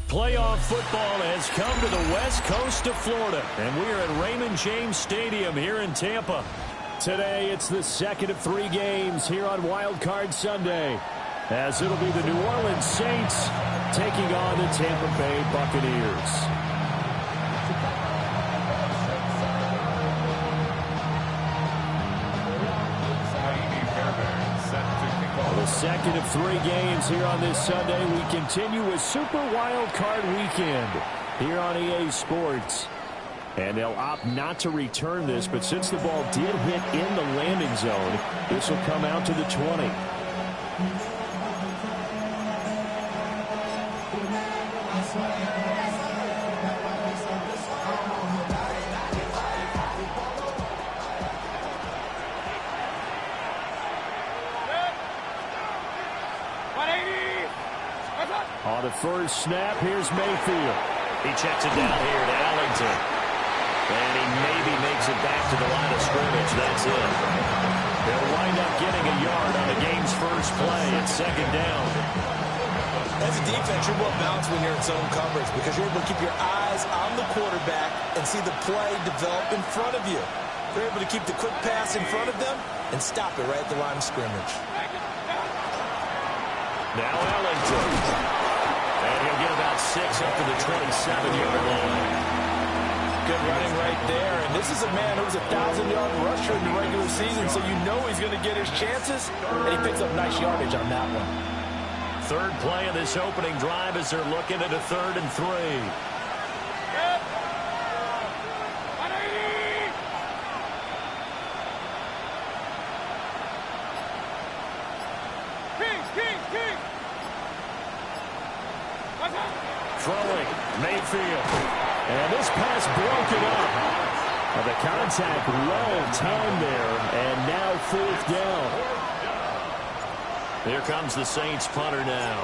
Playoff football has come to the west coast of Florida, and we are at Raymond James Stadium here in Tampa. Today, it's the second of 3 games here on Wild Card Sunday, as it'll be the New Orleans Saints taking on the Tampa Bay Buccaneers. The second of 3 games here on this Sunday. We continue with Super Wild Card Weekend here on EA Sports. And they'll opt not to return this, but since the ball did hit in the landing zone, this will come out to the 20. On the first snap, here's Mayfield. He checks it down here to Ellington. And he maybe makes it back to the line of scrimmage. That's it. They'll wind up getting a yard on the game's first play. It's second down. As a defense, you're more balanced when you're in zone coverage because you're able to keep your eyes on the quarterback and see the play develop in front of you. You're able to keep the quick pass in front of them and stop it right at the line of scrimmage. Now Ellington. And he'll get about 6 up to the 27-yard line. Good running right there. And this is a man who's a 1,000-yard rusher in the regular season, so you know he's going to get his chances, and he picks up nice yardage on that one. Third play of this opening drive as they're looking at a 3rd and 3. Throwing, Mayfield. And this pass broken up. The contact well timed there, and now 4th down. Here comes the Saints punter now.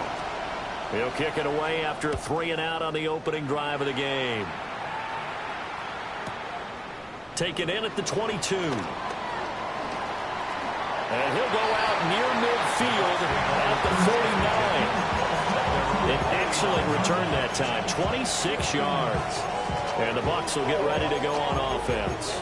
He'll kick it away after a 3-and-out on the opening drive of the game. Taken in at the 22. And he'll go out near midfield at the 49. An excellent return that time, 26 yards. And the Bucs will get ready to go on offense.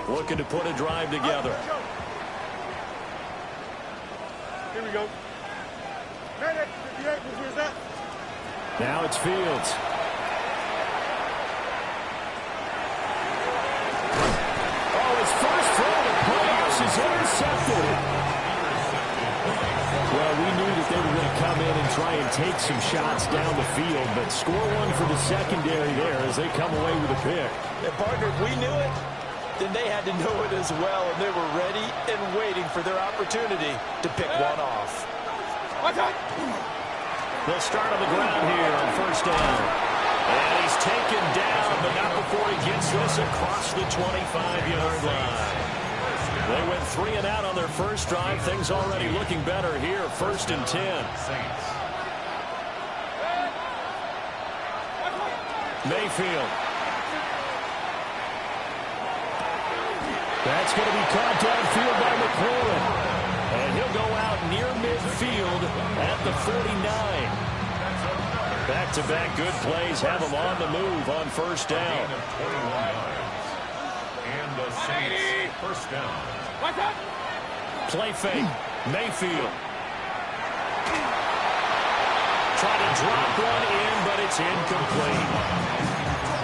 Looking to put a drive together. Here we go. Now it's Fields. His first throw to pass is intercepted. Well, we knew that they were going to come in and try and take some shots down the field, but score one for the secondary there as they come away with a pick. And partner, if we knew it, then they had to know it as well, and they were ready and waiting for their opportunity to pick one off. They'll start on the ground here on first down. And he's taken down, but not before he gets this across the 25-yard line. They went 3-and-out on their first drive. Things already looking better here, 1st and 10. Mayfield. That's going to be caught downfield by McLaurin. And he'll go out near midfield at the 49. Back-to-back good plays have him on the move on first down. And the Saints first down. Play fake. Mayfield. Trying to drop one in, but it's incomplete.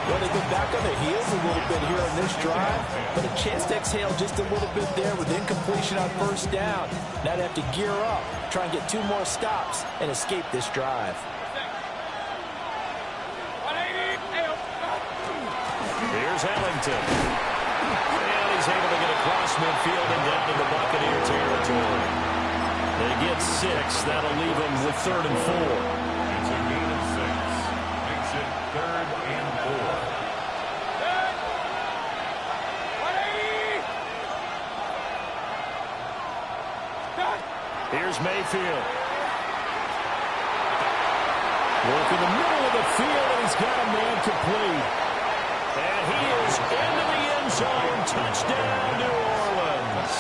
Well, they've been back on their heels a little bit here on this drive, but a chance to exhale just a little bit there with incompletion on first down. Now they have to gear up, try and get 2 more stops, and escape this drive. Here's Ellington. And he's able to get across midfield and down to the Buccaneer territory. They get 6. That'll leave them with 3rd and 4. It's a gain of 6. Makes it 3rd and 4. Here's Mayfield. Work in the middle of the field, and he's got a man complete. And he is into the end zone. Touchdown, New Orleans.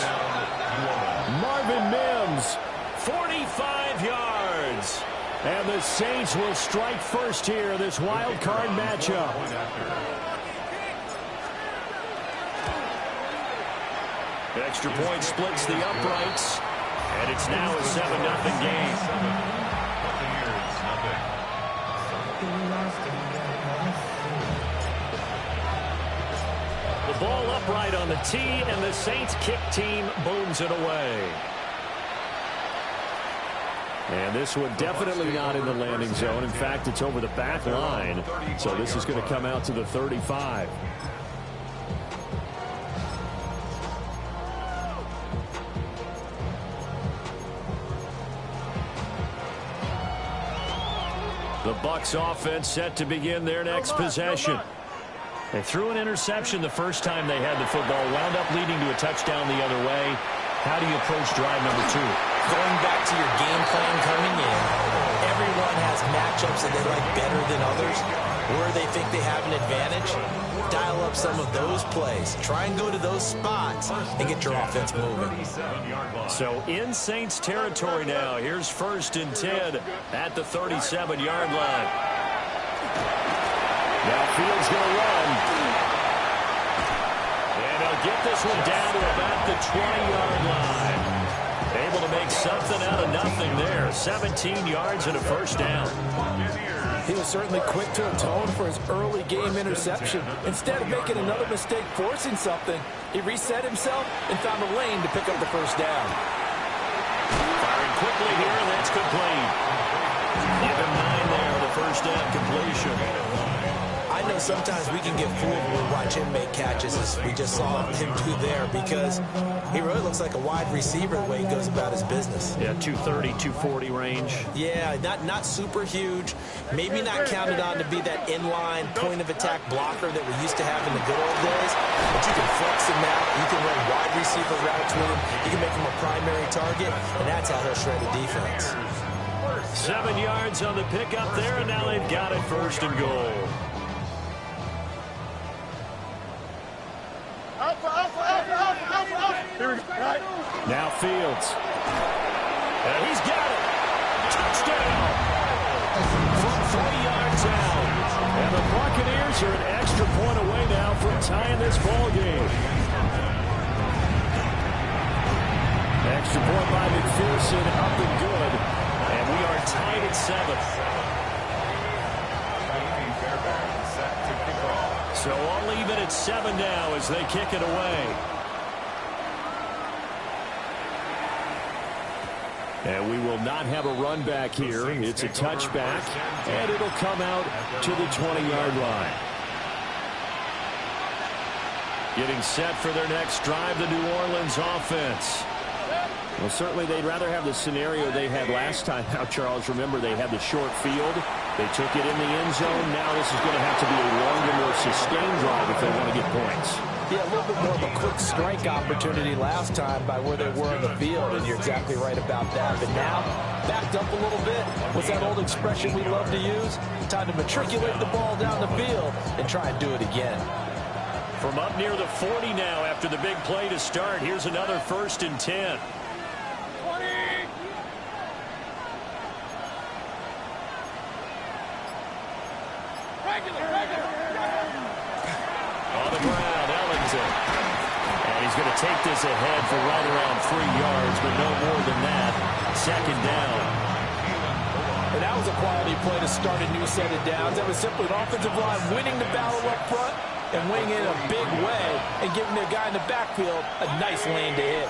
Marvin Mims, 45 yards. And the Saints will strike first here, this wild card matchup. Extra point splits the uprights. And it's now a 7-0 game. The ball upright on the tee, and the Saints kick team booms it away. And this one definitely not in the landing zone. In fact, it's over the back line. So this is going to come out to the 35. The Bucs offense set to begin their next possession. They threw an interception the first time they had the football, wound up leading to a touchdown the other way. How do you approach drive number 2? Going back to your game plan coming in, everyone has matchups that they like better than others. Where they think they have an advantage, dial up some of those plays. Try and go to those spots and get your offense moving. So in Saints territory now. Here's 1st and 10 at the 37-yard line. Now Fields going to run. And he'll get this one down to about the 20-yard line. Able to make something out of nothing there. 17 yards and a first down. He was certainly quick to atone for his early game interception. Instead of making another mistake forcing something, he reset himself and found a lane to pick up the first down. Firing quickly here, and that's complete. Give him 9 there, the first down completion. I know sometimes we can get fooled when we watch him make catches, as we just saw him do there, because he really looks like a wide receiver the way he goes about his business. Yeah, 230, 240 range. Yeah, not super huge. Maybe not counted on to be that inline point-of-attack blocker that we used to have in the good old days. But you can flex him out. You can run wide receiver routes with him. You can make him a primary target, and that's how he'll shred a defense. 7 yards on the pickup there, and now they've got it 1st and goal. Now Fields. And he's got it. Touchdown. From 40 yards out. And the Buccaneers are an extra point away now from tying this ball game. Extra point by McPherson, up and good. And we are tied at 7. So all even at 7 now as they kick it away. And we will not have a run back here. It's a touchback, and it'll come out to the 20-yard line. Getting set for their next drive, the New Orleans offense. Well, certainly they'd rather have the scenario they had last time out, Charles. Remember, they had the short field. They took it in the end zone. Now this is going to have to be a longer, more sustained drive if they want to get points. Yeah, a little bit more of a quick strike opportunity last time by where they were on the field, and you're exactly right about that. But now, backed up a little bit. What's that old expression we love to use? Time to matriculate the ball down the field and try and do it again. From up near the 40 now after the big play to start, here's another 1st and 10. On the ground, Ellington. And he's going to take this ahead for right around 3 yards, but no more than that. 2nd down. And That was a quality play to start a new set of downs. That was simply an offensive line winning the battle up front and winning it in a big way and giving their guy in the backfield a nice lane to hit.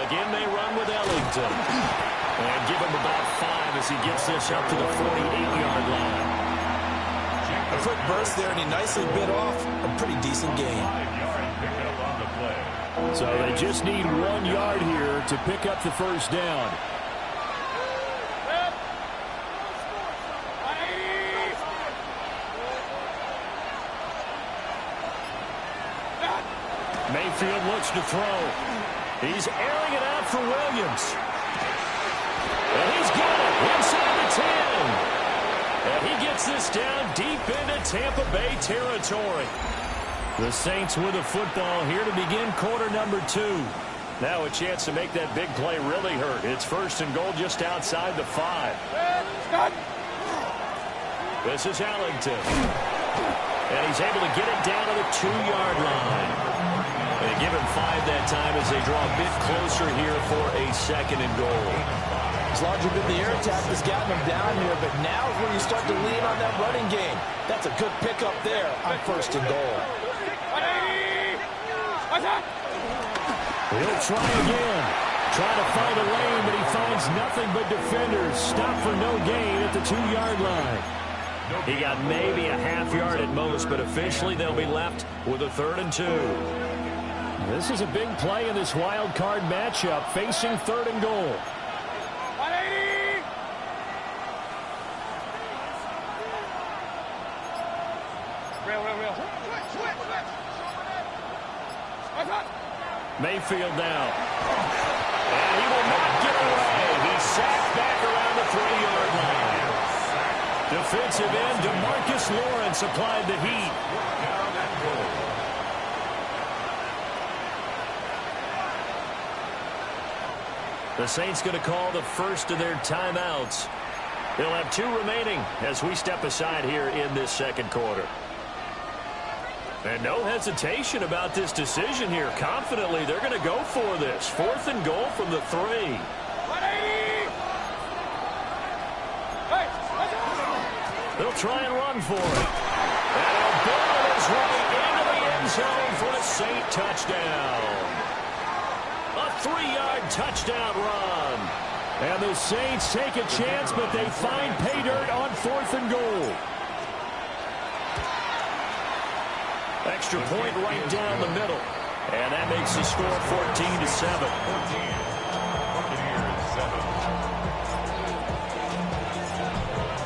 Again, they run with Ellington. And give him about 5 as he gets this up to the 48-yard line. A quick burst there, and he nicely bit off a pretty decent gain. So they just need 1 yard here to pick up the first down. Mayfield looks to throw. He's airing it out for Williams. And he's got it inside the 10. And he gets this down deep into Tampa Bay territory. The Saints with the football here to begin quarter number 2. Now a chance to make that big play really hurt. It's first and goal just outside the 5. This is Ellington. And he's able to get it down to the 2-yard line. They give him 5 that time as they draw a bit closer here for a second and goal. It's largely been the air attack that's gotten him down here, but now is where you start to lean on that running game. That's a good pickup there on first and goal. He'll try again. Trying to find a lane, but he finds nothing but defenders. Stop for no gain at the 2-yard line. He got maybe a half yard at most, but officially they'll be left with a 3rd and 2. This is a big play in this wild card matchup, facing 3rd and goal. Mayfield now. And he will not get away. He's sacked back around the 3-yard line. Defensive end DeMarcus Lawrence applied the heat. The Saints going to call the first of their timeouts. They'll have 2 remaining as we step aside here in this second quarter. And no hesitation about this decision here. Confidently, they're going to go for this. 4th and goal from the 3. They'll try and run for it. And a ball is right into the end zone for a Saint touchdown. A 3-yard touchdown run. And the Saints take a chance, but they find pay dirt on 4th and goal. Extra point right down the middle. And that makes the score 14-7.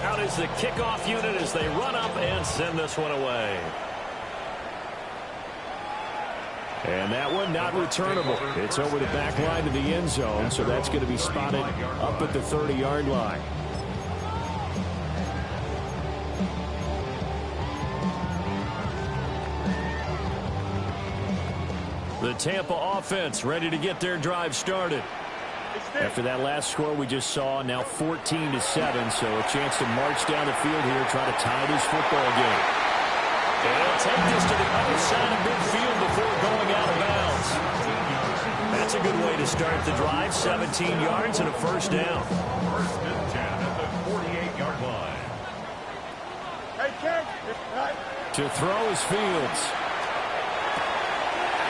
Out is the kickoff unit as they run up and send this one away. And that one not returnable. It's over the back line of the end zone, so that's going to be spotted up at the 30-yard line. The Tampa offense ready to get their drive started. After that last score we just saw, now 14-7, so a chance to march down the field here, try to tie this football game. And they'll take this to the other side of midfield before going out of bounds. That's a good way to start the drive, 17 yards and a first down. First and 10 at the 48-yard line. To throw is Fields.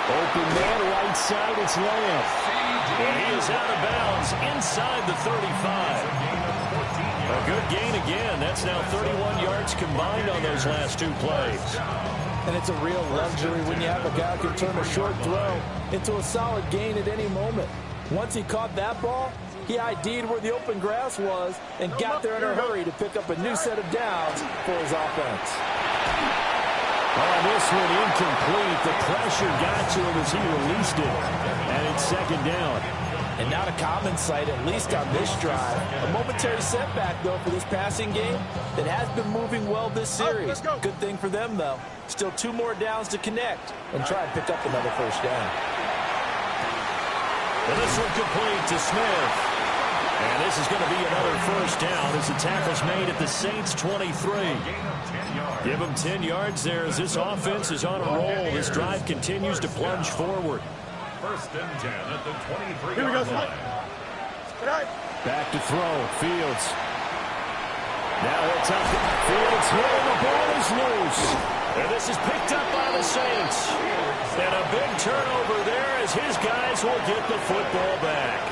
Open man, right side, it's Lamb. And he is out of bounds inside the 35. A good gain again. That's now 31 yards combined on those last 2 plays. And it's a real luxury when you have a guy who can turn a short throw into a solid gain at any moment. Once he caught that ball, he ID'd where the open grass was and got there in a hurry to pick up a new set of downs for his offense. Oh, this one incomplete. The pressure got to him as he released it. And it's 2nd down. And not a common sight, at least on this drive. A momentary setback, though, for this passing game that has been moving well this series. Good thing for them, though. Still 2 more downs to connect and try and pick up another first down. And this one complete to Smith. And this is going to be another first down as the tackle's made at the Saints' 23. Give them 10 yards there as this offense is on a roll. This drive continues to plunge forward. First and 10 at the 23-yard line. Back to throw. Fields. Now it's up. Fields here. The ball is loose. And this is picked up by the Saints. And a big turnover there as his guys will get the football back.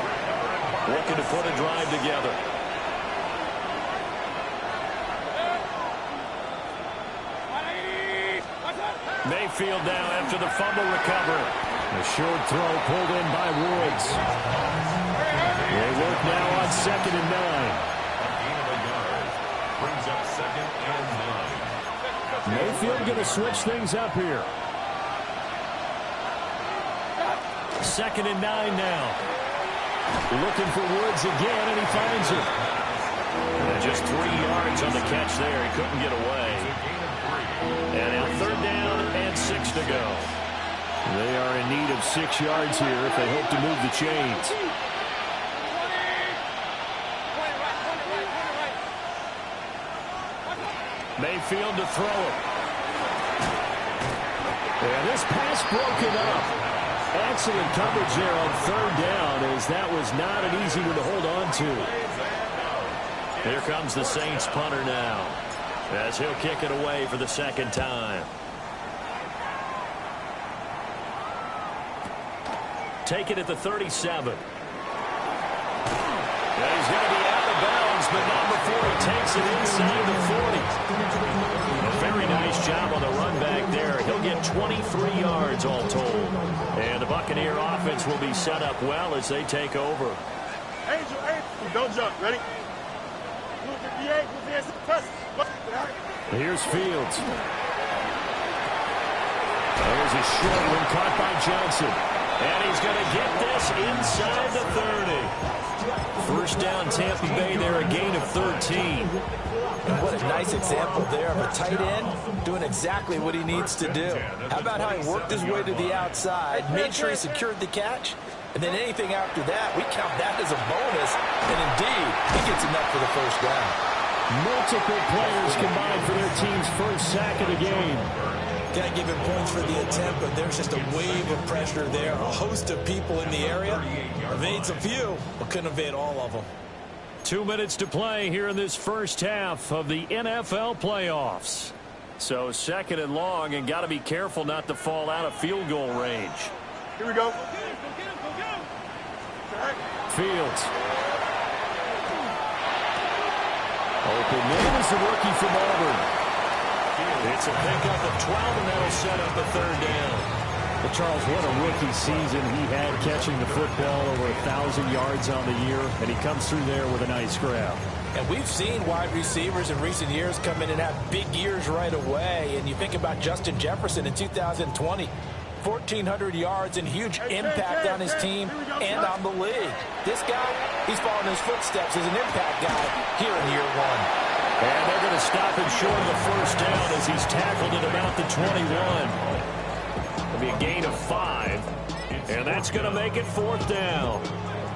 Looking to put a drive together. Mayfield now after the fumble recovery. A short throw pulled in by Woods. They work now on 2nd and 9. A gain of a yard. Brings up 2nd and 9. Mayfield going to switch things up here. 2nd and 9 now. Looking for Woods again, and he finds it. And just 3 yards on the catch there. He couldn't get away. And now 3rd down and 6 to go. They are in need of 6 yards here if they hope to move the chains. Mayfield to throw it. And this pass broken up. Excellent coverage there on 3rd down, as that was not an easy one to hold on to. Here comes the Saints punter now, as he'll kick it away for the 2nd time. Take it at the 37. And he's going to be out of bounds, but not before he takes it inside the 40. A very nice job on the run back there. He'll get 23 yards all told. And the Buccaneer offense will be set up well as they take over. Angel, don't jump. Ready? Here's Fields. There's a short one caught by Johnson. And he's going to get this inside the 30. First down, Tampa Bay there, a gain of 13. And what a nice example there of a tight end doing exactly what he needs to do. How about how he worked his way to the outside, made sure he secured the catch, and then anything after that, we count that as a bonus. And indeed, he gets enough for the first down. Multiple players combined for their team's first sack of the game. Got to give him points for the attempt, but there's just a wave of pressure there. A host of people in the area. Evades a few, but couldn't evade all of them. 2 minutes to play here in this first half of the NFL playoffs. So 2nd and long, and got to be careful not to fall out of field goal range. Here we go. Fields. Open man is the rookie from Auburn. It's a pickup of 12, and that'll set up a 3rd down. But Charles, what a rookie season he had, catching the football over 1,000 yards on the year, and he comes through there with a nice grab. And we've seen wide receivers in recent years come in and have big years right away. And you think about Justin Jefferson in 2020, 1,400 yards and huge impact on his team and on the league. This guy, he's following his footsteps as an impact guy here in year 1. And they're going to stop him short of the first down as he's tackled at about the 21. It'll be a gain of 5. And that's going to make it 4th down.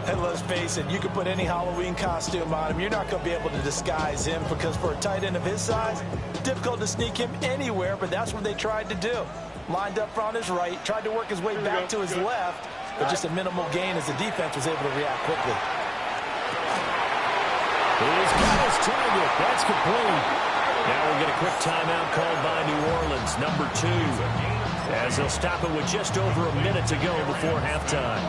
And let's face it, you can put any Halloween costume on him. You're not going to be able to disguise him, because for a tight end of his size, difficult to sneak him anywhere, but that's what they tried to do. Lined up on his right, tried to work his way back to his left, but just a minimal gain as the defense was able to react quickly. He's got his target. That's complete. Now we'll get a quick timeout called by New Orleans, number 2, as they'll stop it with just over a minute to go before halftime.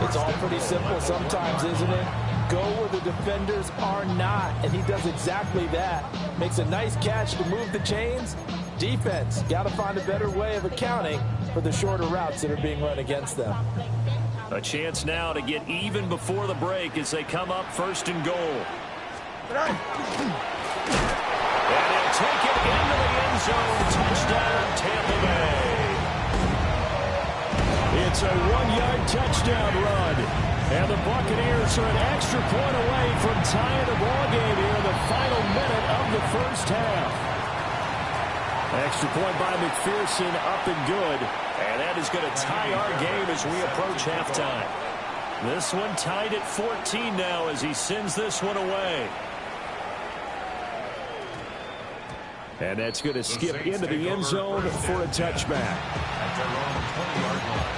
It's all pretty simple sometimes, isn't it? Go where the defenders are not, and he does exactly that. Makes a nice catch to move the chains. Defense, got to find a better way of accounting for the shorter routes that are being run against them. A chance now to get even before the break as they come up 1st and goal. And he'll take it into the end zone. Touchdown, Tampa Bay. It's a 1-yard touchdown run. And the Buccaneers are an extra point away from tying the ball game here in the final minute of the first half. Extra point by McPherson, up and good. And that is going to tie our game as we approach halftime. This one tied at 14 now as he sends this one away. And that's going to skip into the end zone for a touchback. At their own 20-yard line.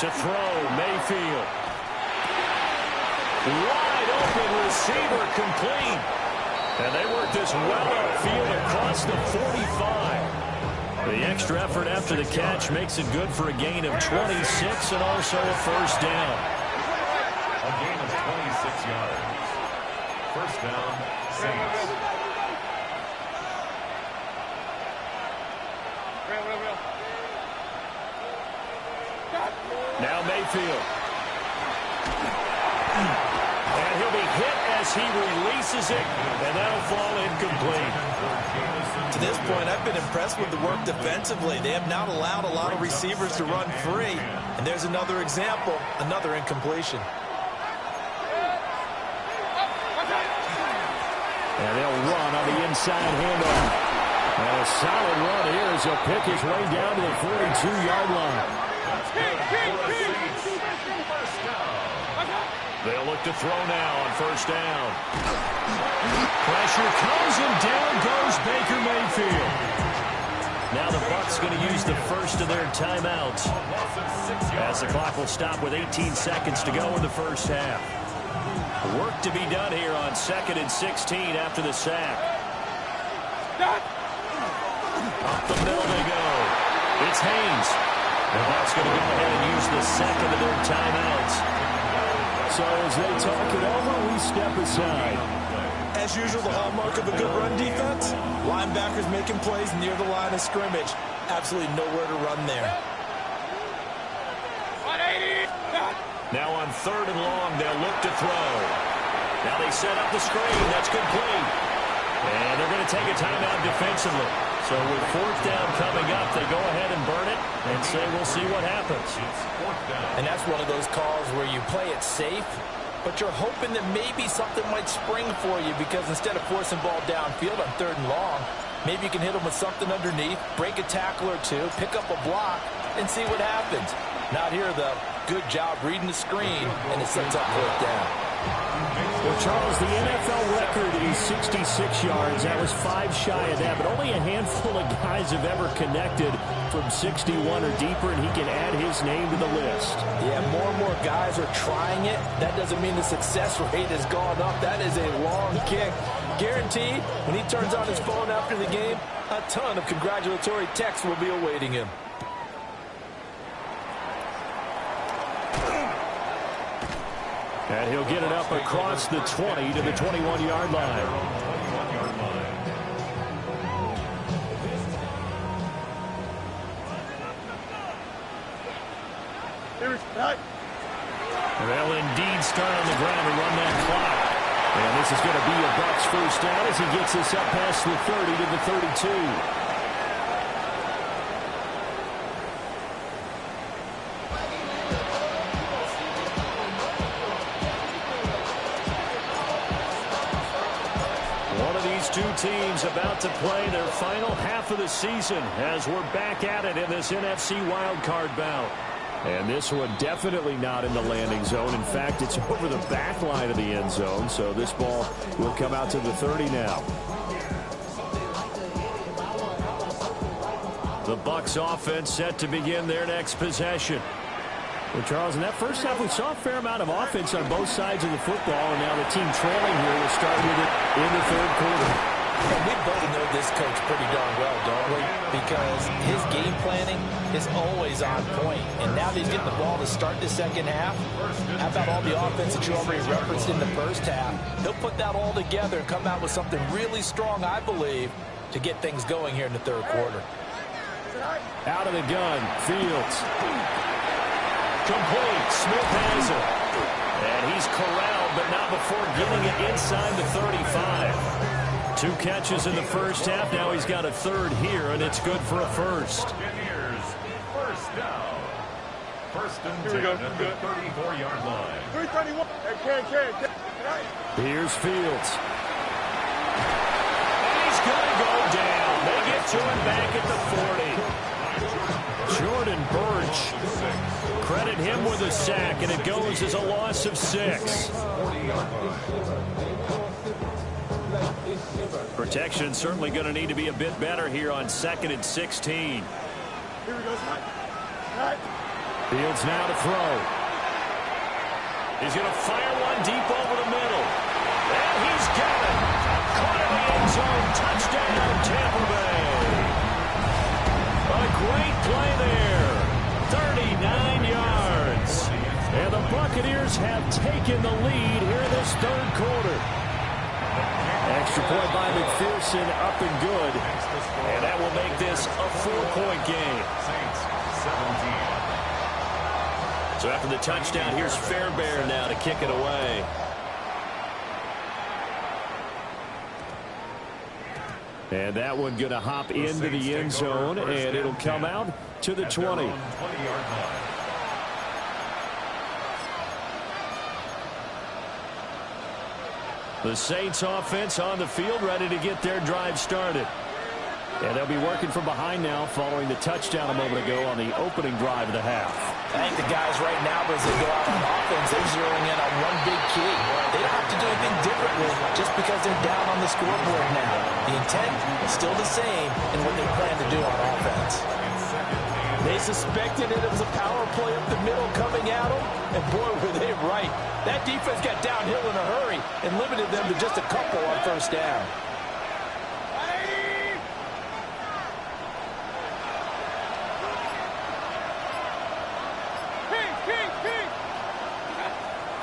To throw, Mayfield. Wide open receiver, complete. And they work this well upfield across the 45. The extra effort after the catch makes it good for a gain of 26 and also a first down. A gain of 26 yards. First down, Saints. Now Mayfield. And he'll be hit as he releases it, and that'll fall incomplete. To this point, I've been impressed with the work defensively. They have not allowed a lot of receivers to run free. And there's another example, another incompletion. And they'll run on the inside handoff. And a solid run here as he'll pick his way down to the 42-yard line. They'll look to throw now on first down. Pressure comes and down goes Baker Mayfield. Now the Bucs going to use the first of their timeouts as the clock will stop with 18 seconds to go in the first half. Work to be done here on 2nd and 16 after the sack. Up the middle they go. It's Haynes. The Bucs going to go ahead and use the second of their timeouts. So as they talk it over, we step aside. As usual, the hallmark of a good run defense, linebackers making plays near the line of scrimmage. Absolutely nowhere to run there. Now on 3rd and long, they'll look to throw. Now they set up the screen. That's complete. And they're going to take a timeout defensively. So with 4th down coming up, they go ahead and burn it and say we'll see what happens. And that's one of those calls where you play it safe, but you're hoping that maybe something might spring for you because instead of forcing ball downfield on 3rd and long, maybe you can hit them with something underneath, break a tackle or two, pick up a block, and see what happens. Not here, though. Good job reading the screen, and it sets up 4th down. Well, Charles, the NFL record is 66 yards. That was 5 shy of that, but only a handful of guys have ever connected from 61 or deeper, and he can add his name to the list. Yeah, more and more guys are trying it. That doesn't mean the success rate has gone up. That is a long kick. Guaranteed, when he turns on his phone after the game, a ton of congratulatory texts will be awaiting him. And he'll get it up across the 20 to the 21-yard line. They'll indeed start on the ground and run that clock. And this is going to be a Bucs first down as he gets this up past the 30 to the 32. Two teams about to play their final half of the season as we're back at it in this NFC wildcard bout. And this one definitely not in the landing zone. In fact, it's over the back line of the end zone, so this ball will come out to the 30 now. The Bucs offense set to begin their next possession. Well, Charles, in that first half, we saw a fair amount of offense on both sides of the football, and now the team trailing here will start with it in the 3rd quarter. And we both know this coach pretty darn well, don't we? Because his game planning is always on point. And now that he's getting the ball to start the second half, how about all the offense that you already referenced in the first half? He'll put that all together and come out with something really strong, I believe, to get things going here in the 3rd quarter. Out of the gun, Fields. Complete. Smith has it. And he's corralled, but not before getting it inside the 35. 2 catches in the first half. Now he's got a 3rd here, and it's good for a first. First down. First and 10 at the 34-yard line. 331. Here's Fields. And he's going to go down. They get to him back at the 40. Jordan Burch. Credit him with a sack, and it goes as a loss of 6. Protection certainly going to need to be a bit better here on 2nd and 16. Here we go. Fields now to throw. He's going to fire one deep over the middle. And he's got it. Caught in the end zone. Touchdown, Tampa Bay. A great play there. 39 yards. And the Buccaneers have taken the lead here in this third quarter. Extra point by McPherson, up and good. And that will make this a 4-point game. So after the touchdown, here's Fairbairn now to kick it away. And that one going to hop into the end zone, and it'll come out to the 20. The Saints offense on the field, ready to get their drive started. And they'll be working from behind now following the touchdown a moment ago on the opening drive of the half. I think the guys right now, as they go out on offense, they're zeroing in on one big key. They don't have to do anything differently just because they're down on the scoreboard now. The intent is still the same in what they plan to do on offense. They suspected it was a power play up the middle coming at them, and boy, were they right. That defense got downhill in a hurry and limited them to just a couple on first down.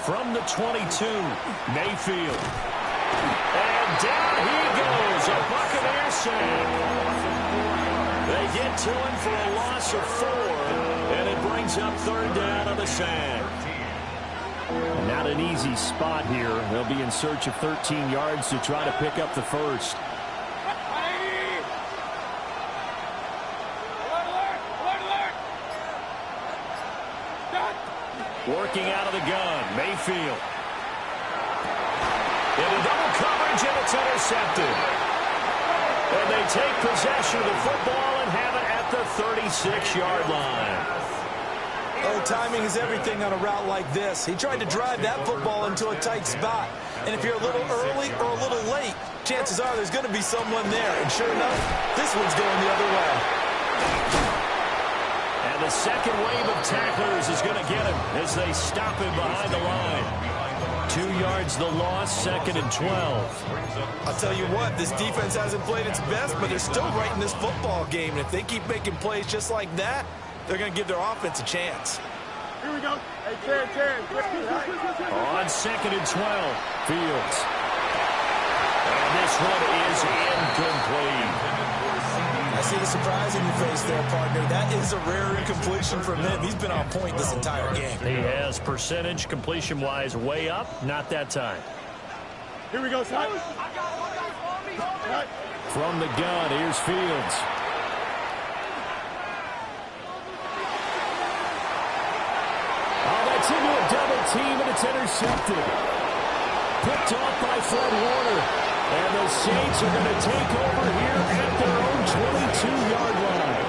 From the 22, Mayfield. And down he goes, a Buccaneer sack. They get to him for a loss of 4, and it brings up third down on the sack. Not an easy spot here. They'll be in search of 13 yards to try to pick up the first. Working out of the gun, Mayfield. Into double coverage, and it's intercepted. And they take possession of the football and have it at the 36-yard line. Oh, timing is everything on a route like this. He tried to drive that football into a tight spot. And if you're a little early or a little late, chances are there's going to be someone there. And sure enough, this one's going the other way. And the second wave of tacklers is going to get him as they stop him behind the line. 2 yards the loss, 2nd and 12. I'll tell you what, this defense hasn't played its best, but they're still right in this football game. And if they keep making plays just like that, they're going to give their offense a chance. Here we go. Hey, Terry. On 2nd and 12, Fields. And this one is incomplete. I see the surprise in your face there, partner. That is a rare incompletion from him. He's been on point this entire game. He has percentage completion-wise way up. Not that time. Here we go, son. From the gun, here's Fields. Oh, that's into a double team, and it's intercepted. Picked off by Fred Warner. And the Saints are going to take over here at their own 22-yard line.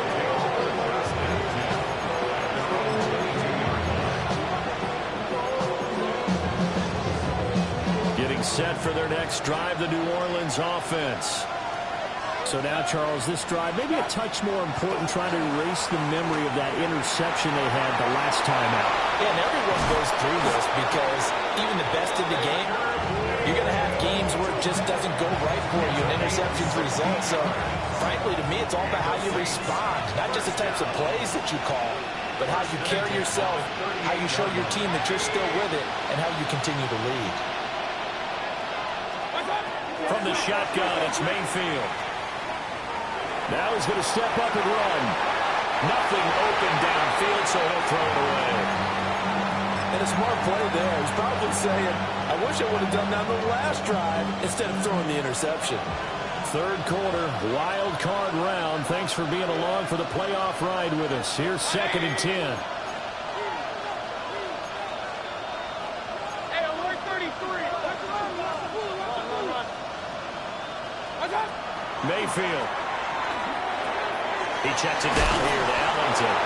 Getting set for their next drive, the New Orleans offense. So now, Charles, this drive maybe a touch more important, trying to erase the memory of that interception they had the last time out. Yeah, and everyone goes through this because even the best in the game, you're going to have games where it just doesn't go right for you, and interceptions result. So, frankly, to me, it's all about how you respond, not just the types of plays that you call, but how you carry yourself, how you show your team that you're still with it, and how you continue to lead. From the shotgun, it's Mayfield. Now he's going to step up and run. Nothing open downfield, so he'll throw it away. And a smart play there. He's probably saying, I wish I would have done that on the last drive instead of throwing the interception. Third quarter, wild card round. Thanks for being along for the playoff ride with us. Here's 2nd and 10. Hey, alert 33. Mayfield. He checks it down here to Allington.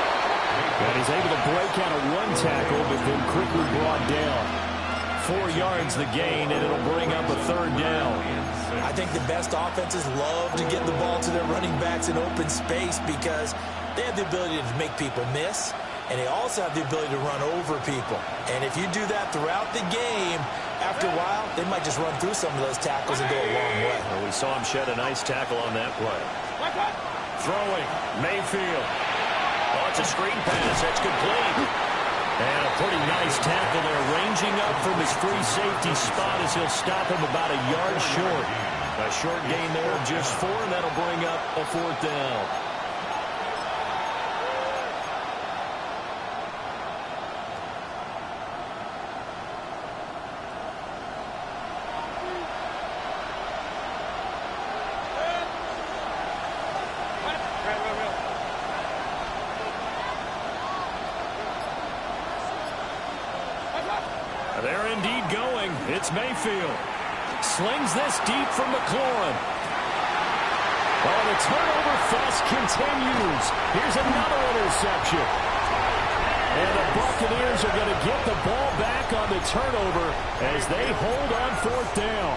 And he's able to break out of one tackle, but then quickly brought down. 4 yards the gain, and it'll bring up a third down. I think the best offenses love to get the ball to their running backs in open space because they have the ability to make people miss, and they also have the ability to run over people. And if you do that throughout the game, after a while, they might just run through some of those tackles and go a long way. Well, we saw him shed a nice tackle on that play. Throwing, Mayfield. Oh, it's a screen pass. That's complete. And a pretty nice tackle there, ranging up from his free safety spot as he'll stop him about a yard short. A short gain there of just 4, and that'll bring up a 4th down. They're indeed going. It's Mayfield. Slings this deep from McLaurin. Oh, the turnover fest continues. Here's another interception. And the Buccaneers are going to get the ball back on the turnover as they hold on 4th down.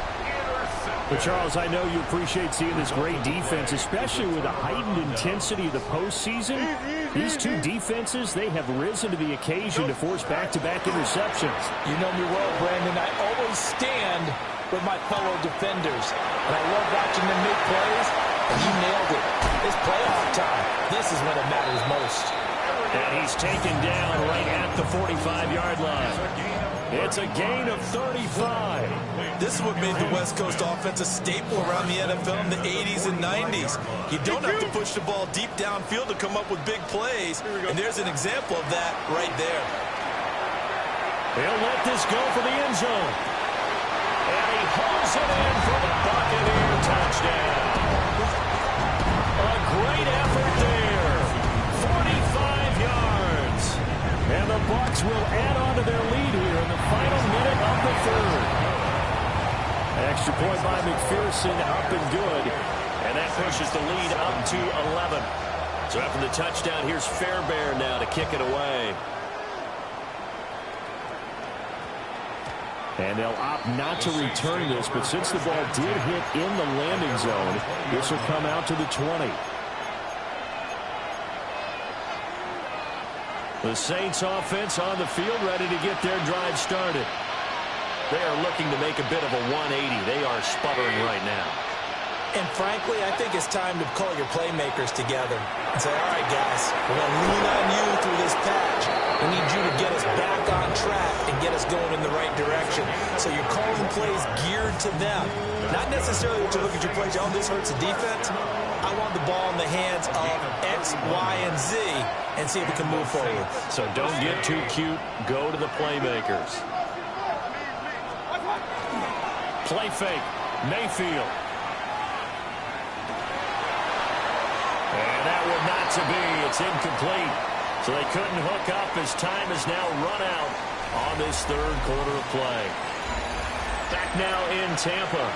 But, Charles, I know you appreciate seeing this great defense, especially with the heightened intensity of the postseason. These two defenses, they have risen to the occasion to force back-to-back interceptions. You know me well, Brandon. I always stand with my fellow defenders. And I love watching them make plays, and you nailed it. It's playoff time. This is when it matters most. And he's taken down right at the 45-yard line. It's a gain of 35. This is what made the West Coast offense a staple around the NFL in the 80s and 90s. You don't have to push the ball deep downfield to come up with big plays, and there's an example of that right there. He'll let this go for the end zone. And he pulls it in for the Buccaneer touchdown. A great effort there. 45 yards. And the Bucs will add on to their lead here in the final minute of the 3rd. Extra point by McPherson, up and good. And that pushes the lead up to 11. So after the touchdown, here's Fairbairn now to kick it away. And they'll opt not to return this, but since the ball did hit in the landing zone, this will come out to the 20. The Saints offense on the field, ready to get their drive started. They are looking to make a bit of a 180. They are sputtering right now. And frankly, I think it's time to call your playmakers together and say, all right, guys, we're going to lean on you through this patch. We need you to get us back on track and get us going in the right direction. So you're calling plays geared to them. Not necessarily that you look at your plays, oh, this hurts the defense. I want the ball in the hands of X, Y, and Z and see if we can move forward. So don't get too cute. Go to the playmakers. Play fake. Mayfield. And that will not to be. It's incomplete. So they couldn't hook up as time is now run out on this 3rd quarter of play. Back now in Tampa.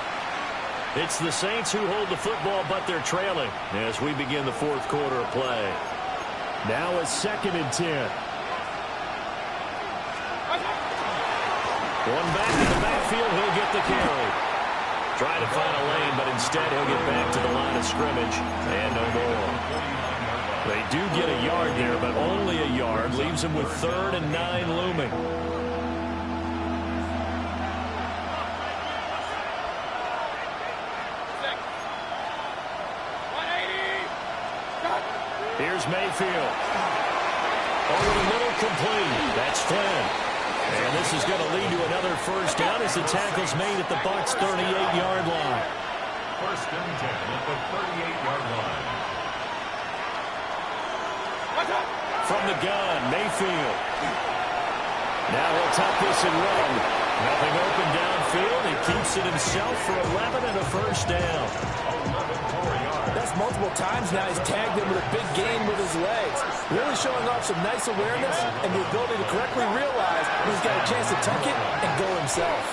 It's the Saints who hold the football, but they're trailing as we begin the 4th quarter of play. Now it's 2nd and 10. One back in the backfield, he'll get the carry. Try to find a lane, but instead he'll get back to the line of scrimmage and no more. They do get a yard there, but only a yard. Leaves them with 3rd and 9 looming. Here's Mayfield. Over the middle, complete. That's Flynn. And this is going to lead to another first down as the tackle's made at the Bucs' 38-yard line. 1st and 10 at the 38-yard line. From the gun, Mayfield. Now he'll tuck this and run. Nothing open downfield. He keeps it himself for 11 and a first down. 11 more yards. That's multiple times now he's tagged him with a big gain with his legs. Really showing off some nice awareness and the ability to correctly realize when he's got a chance to tuck it and go himself.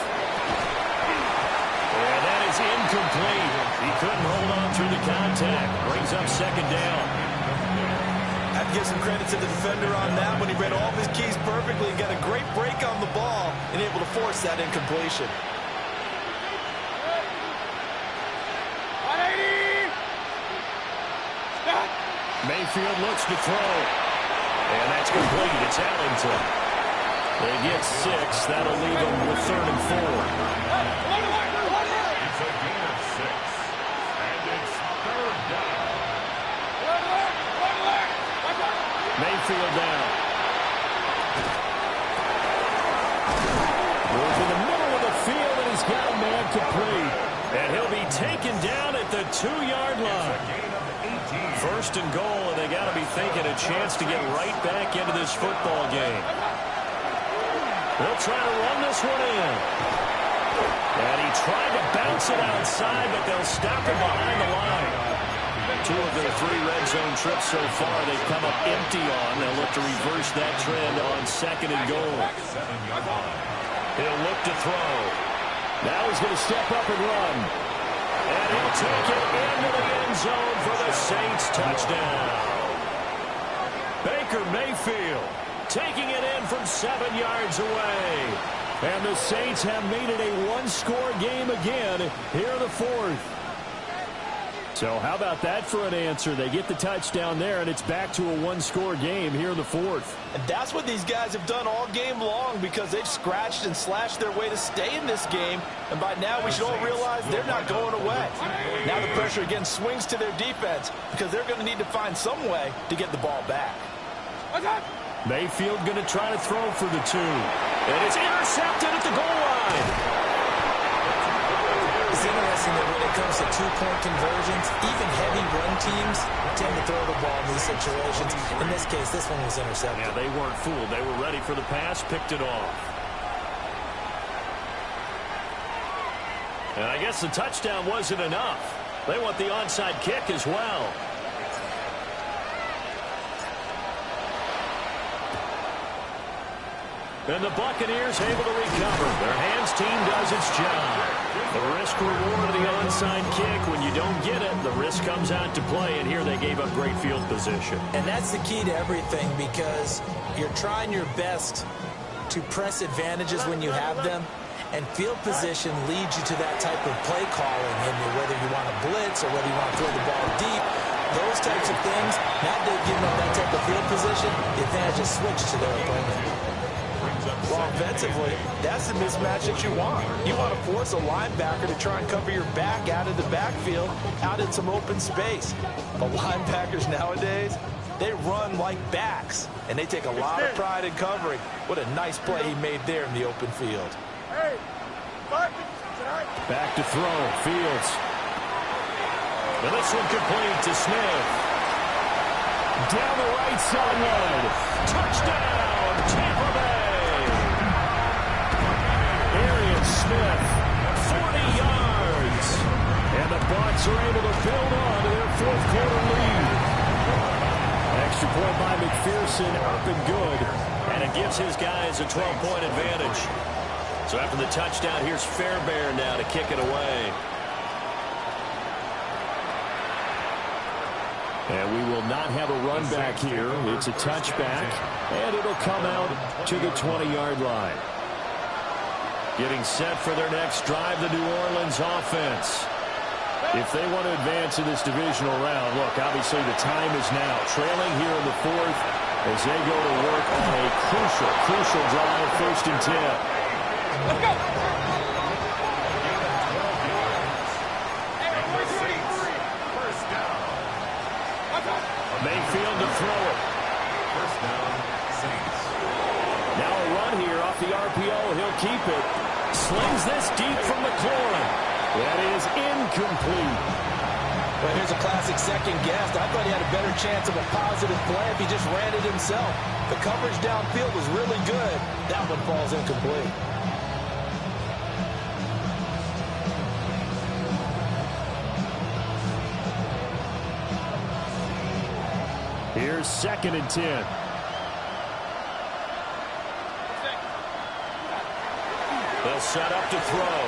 And that is incomplete. He couldn't hold on through the contact. Brings up 2nd down. I have to give some credit to the defender on that when he read all of his keys perfectly and got a great break on the ball and able to force that incompletion. Mayfield looks to throw. And that's complete. It's Ellington. They get 6. That'll leave them with 3rd and 4. It's a gain of 6. And it's 3rd down. Mayfield down. Moves in the middle of the field, and he's got a man complete. And he'll be taken down at the 2-yard line. 1st and goal, and they got to be thinking a chance to get right back into this football game. They'll try to run this one in. And he tried to bounce it outside, but they'll stop him behind the line. 2 of their 3 red zone trips so far they've come up empty on. They'll look to reverse that trend on 2nd and goal. He'll look to throw. Now he's going to step up and run. And he'll take it into the end zone for the Saints touchdown. Baker Mayfield taking it in from 7 yards away. And the Saints have made it a 1-score game again here in the 4th. So how about that for an answer? They get the touchdown there, and it's back to a 1-score game here in the 4th. And that's what these guys have done all game long, because they've scratched and slashed their way to stay in this game. And by now we should all realize they're not going away. Now the pressure again swings to their defense, because they're going to need to find some way to get the ball back. Mayfield going to try to throw for the 2. And it's intercepted at the goal line. It's interesting that when it comes to 2-point conversions, even heavy run teams tend to throw the ball in these situations. In this case, this one was intercepted. Yeah, they weren't fooled. They were ready for the pass, picked it off. And I guess the touchdown wasn't enough. They want the onside kick as well. And the Buccaneers able to recover. Their hands team does its job. The risk reward of the onside kick. When you don't get it, the risk comes out to play. And here they gave up great field position. And that's the key to everything, because you're trying your best to press advantages when you have them. And field position leads you to that type of play calling, and whether you want to blitz or whether you want to throw the ball deep, those types of things. Now that you know that type of field position, the advantage is switched to their opponent. Well, offensively, that's the mismatch that you want. You want to force a linebacker to try and cover your back out of the backfield, out in some open space. But linebackers nowadays, they run like backs, and they take a lot of pride in covering. What a nice play he made there in the open field. Back to throw, Fields. And this one complete to Smith. Down the right sideline. Touchdown, Tampa Bay. Smith, 40 yards. And the Bucs are able to build on to their 4th quarter lead. Extra point by McPherson, up and good. And it gives his guys a 12-point advantage. So after the touchdown, here's Fairbairn now to kick it away. And we will not have a run back here. It's a touchback, and it'll come out to the 20-yard line. Getting set for their next drive, the New Orleans offense. If they want to advance in this divisional round, look, obviously the time is now. Trailing here in the 4th as they go to work on a crucial drive, 1st and 10. Let's go! Mayfield to throw it. First down, Saints. Now a run here off the RPO. He'll keep it. Slings this deep from McLaurin. That is incomplete. But here's a classic second guess. I thought he had a better chance of a positive play if he just ran it himself. The coverage downfield was really good. That one falls incomplete. Here's 2nd and 10. They'll set up to throw.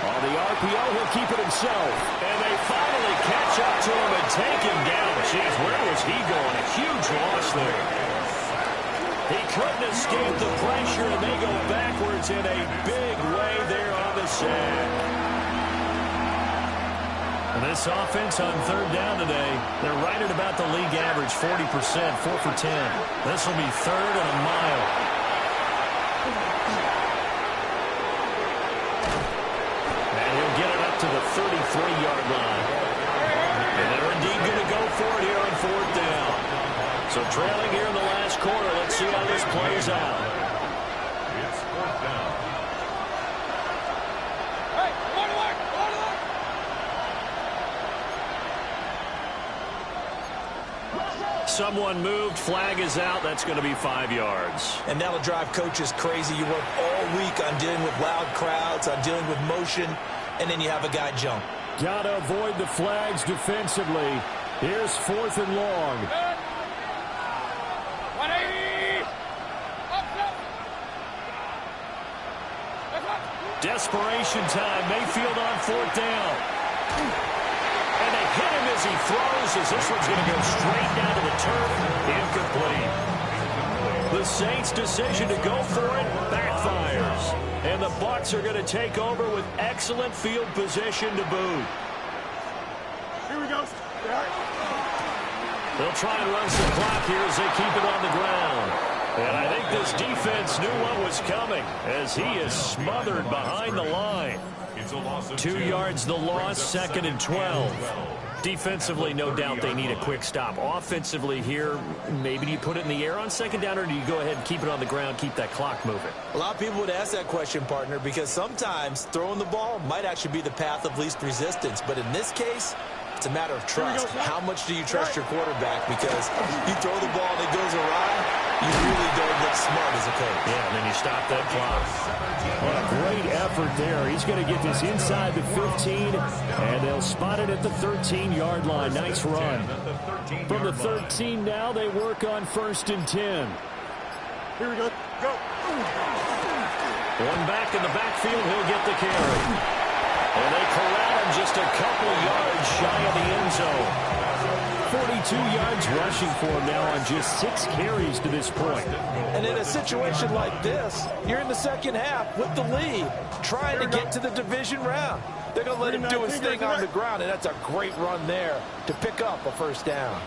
On the RPO, he'll keep it himself. And they finally catch up to him and take him down. Jeez, where was he going? A huge loss there. He couldn't escape the pressure, and they go backwards in a big way there on the sack. This offense on third down today, they're right at about the league average, 40%, 4 for 10. This will be third and a mile. And he'll get it up to the 33-yard line. And they're indeed going to go for it here on fourth down. So trailing here in the last quarter, let's see how this plays out. It's fourth down. Someone moved, flag is out. That's going to be 5 yards. And that'll drive coaches crazy. You work all week on dealing with loud crowds, on dealing with motion, and then you have a guy jump. Got to avoid the flags defensively. Here's fourth and long. 180. Desperation time. Mayfield on fourth down. And they hit him as he throws, as this one's going to go straight down to the turf. Incomplete. The Saints' decision to go for it backfires. And the Bucs are going to take over with excellent field position to boot. Here we go. They'll try and run some clock here as they keep it on the ground. And I think this defense knew what was coming as he is smothered behind the line. 2 yards the loss, second and 12. Defensively, no doubt they need a quick stop. Offensively here, maybe do you put it in the air on second down, or do you go ahead and keep it on the ground, keep that clock moving? A lot of people would ask that question, partner, because sometimes throwing the ball might actually be the path of least resistance. But in this case, it's a matter of trust. How much do you trust your quarterback? Because you throw the ball and it goes awry, you really don't look smart as a coach. Yeah, and then you stop that clock. What a great effort there. He's going to get this inside the 15, and they'll spot it at the 13-yard line. Nice run. From the 13 now, they work on first and 10. Here we go. Go. One back in the backfield, he'll get the carry. And they corral him just a couple yards shy of the end zone. 42 yards rushing for him now on just 6 carries to this point. And in a situation like this, you're in the second half with the lead, trying to get to the division round. They're going to let him do his thing on the ground, and that's a great run there to pick up a first down.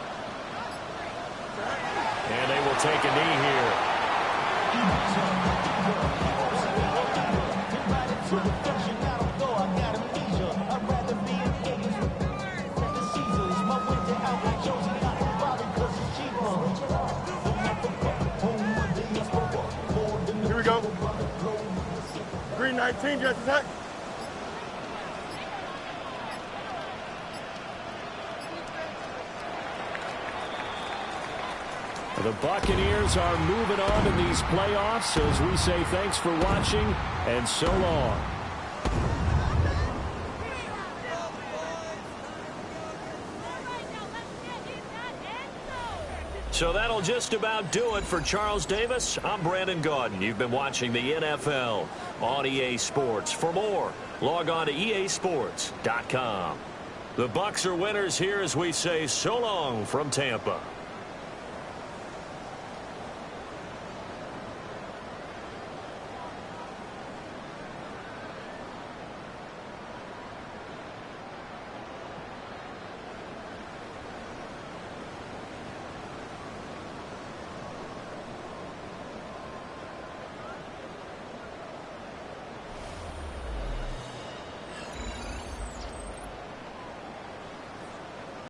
And they will take a knee here. Here we go. Green 19, just attack. The Buccaneers are moving on in these playoffs as we say thanks for watching and so long. So that'll just about do it for Charles Davis. I'm Brandon Gaudin. You've been watching the NFL on EA Sports. For more, log on to easports.com. The Bucs are winners here as we say so long from Tampa.